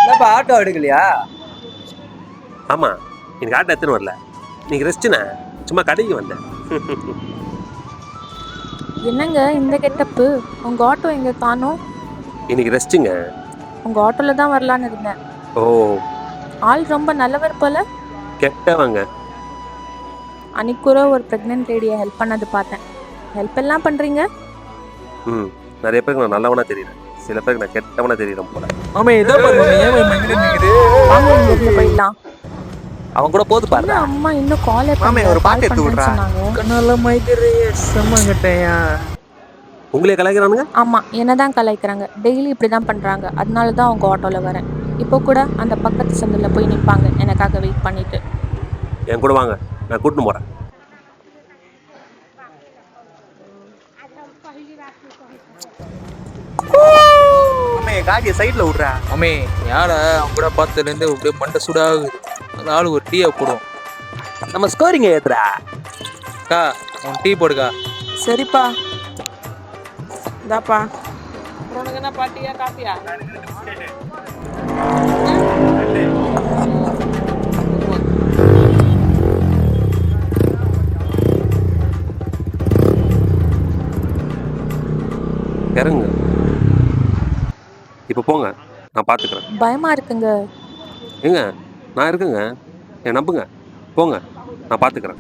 என்னப்பா ஆட்டோ எடுக்கலையா? ஆமா, எனக்கு ஆட்டோ எத்தனை வரல. இன்னைக்கு ரெஸ்ட்டுண்ணே, சும்மா கடைக்கு வந்தேன். என்னங்க இந்த கெட்டப்பு? உங்க ஆட்டோ எங்க காணோம்? இன்னைக்கு ரெஸ்ட்டுங்க. உங்க ஆட்டோல தான் வரலான்னு இருந்தேன். ஓ, ஆள் ரொம்ப நல்லவர் போல. கெட்டவங்க. அன்னைக்கு கூட ஒரு பிரெக்னென்ட் லேடியை ஹெல்ப் பண்ணது பார்த்தேன். ஹெல்ப் எல்லாம் பண்றீங்க. ம், நிறைய பேருக்கு நான் நல்லவனா தெரியுறேன், சில பேருக்கு நான் கெட்டவனா தெரியுறேன் போல. மாமே இதோ பாரு மாமே, ஏன் மாமே இங்க நிக்குது? வாங்க இங்க இருந்து போயிடலாம். அவன் கூட போது என்ன பாருடா. அம்மா இன்னும் காலே மாமே பண்ணல. ஒரு பாட்டு கால் எடுத்து பண்றேன்னு விடுறா. சொன்னாங்க. கண்ணால மைதிரே செம்மங்கட்டையா. உங்களே கலாய்க்கிறானுங்க. ஆமா, என்னதான் கலாய்க்கிறாங்க. டெய்லி இப்படிதான் பண்றாங்க. அதனால தான் உங்க ஆட்டோல வரேன். இப்போ கூட அந்த பக்கத்து சந்தில போய் நிப்பாங்க எனக்காக வெயிட் பண்ணிட்டு. என் கூட வாங்க, நான் கூட்டின்னு போறேன். மாமே காடியை சைடுல விடுறா. மாமே யாரா அவங்க கூட பார்த்ததுலேருந்து அப்படியே மண்டை சூடாகுது. அந்த ஆளு ஒரு டீயை போடுவோம். நம்ம ஸ்கோரிங்க ஏத்துறா. அக்கா உன் டீ போடுக்கா. சரிப்பா, இதாப்பா. உனக்கு என்ன பாட்டியா காப்பியா? இறங்குங்க, இப்போ போங்க, நான் பார்த்துக்கிறேன். பயமா இருக்குங்க. ஏங்க, நான் இருக்குங்க, என் நம்புங்க. போங்க, நான் பார்த்துக்கிறேன்.